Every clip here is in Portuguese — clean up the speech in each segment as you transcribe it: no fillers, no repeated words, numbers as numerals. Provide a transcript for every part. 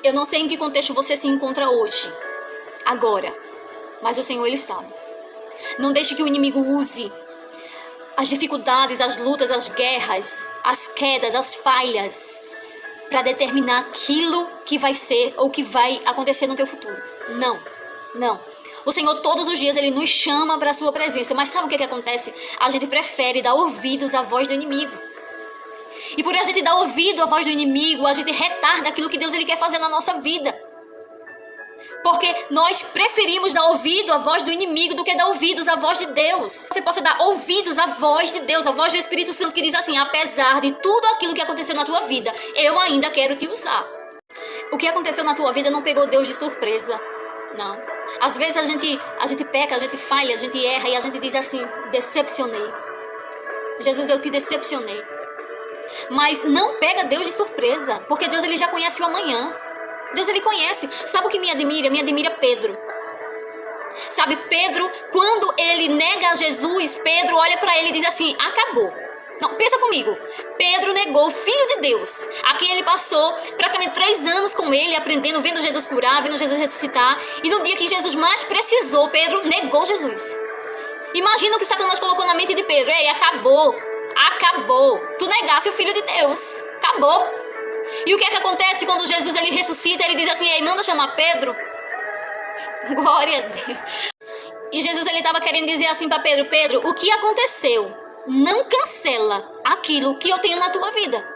Eu não sei em que contexto você se encontra hoje, agora, mas o Senhor, Ele sabe. Não deixe que o inimigo use as dificuldades, as lutas, as guerras, as quedas, as falhas, para determinar aquilo que vai ser ou que vai acontecer no teu futuro. Não, não. O Senhor todos os dias Ele nos chama para a sua presença, mas sabe o que acontece? A gente prefere dar ouvidos à voz do inimigo. E por a gente dar ouvido à voz do inimigo, a gente retarda aquilo que Deus Ele quer fazer na nossa vida. Porque nós preferimos dar ouvido à voz do inimigo do que dar ouvidos à voz de Deus. Você possa dar ouvidos à voz de Deus, à voz do Espírito Santo que diz assim: apesar de tudo aquilo que aconteceu na tua vida, eu ainda quero te usar. O que aconteceu na tua vida não pegou Deus de surpresa, não. Às vezes a gente peca, a gente falha, a gente erra e a gente diz assim: decepcionei. Jesus, eu te decepcionei. Mas não pega Deus de surpresa, porque Deus Ele já conhece o amanhã. Deus Ele conhece. Sabe o que me admira? Me admira Pedro. Sabe, Pedro, quando ele nega a Jesus, Pedro olha para ele e diz assim: acabou. Não, pensa comigo. Pedro negou o Filho de Deus, a quem ele passou praticamente 3 anos com ele, aprendendo, vendo Jesus curar, vendo Jesus ressuscitar. E no dia que Jesus mais precisou, Pedro negou Jesus. Imagina o que Satanás colocou na mente de Pedro: ei, acabou. Acabou. Tu negasse o Filho de Deus. Acabou. E o que é que acontece quando Jesus Ele ressuscita? Ele diz assim: ei, manda chamar Pedro. Glória a Deus. E Jesus Ele estava querendo dizer assim para Pedro: Pedro, o que aconteceu não cancela aquilo que eu tenho na tua vida.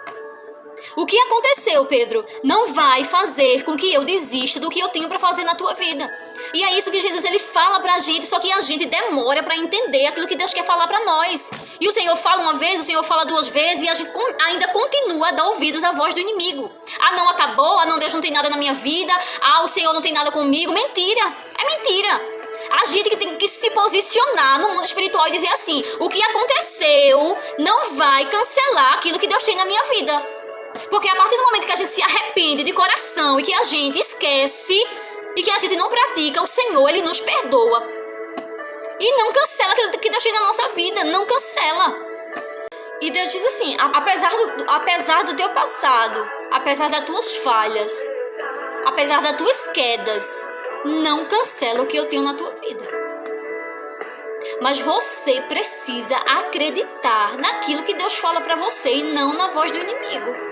O que aconteceu, Pedro, não vai fazer com que eu desista do que eu tenho para fazer na tua vida. E é isso que Jesus Ele fala pra gente, só que a gente demora para entender aquilo que Deus quer falar para nós. E o Senhor fala uma vez, o Senhor fala 2 vezes, e a gente ainda continua a dar ouvidos à voz do inimigo. Ah, não, acabou. Ah, não, Deus não tem nada na minha vida. Ah, o Senhor não tem nada comigo. Mentira. É mentira. A gente que tem que se posicionar no mundo espiritual e dizer assim: o que aconteceu não vai cancelar aquilo que Deus tem na minha vida. Porque a partir do momento que a gente se arrepende de coração e que a gente esquece e que a gente não pratica, o Senhor, Ele nos perdoa. E não cancela aquilo que Deus tem na nossa vida, não cancela. E Deus diz assim: apesar do teu passado, apesar das tuas falhas, apesar das tuas quedas, não cancela o que eu tenho na tua vida. Mas você precisa acreditar naquilo que Deus fala para você e não na voz do inimigo.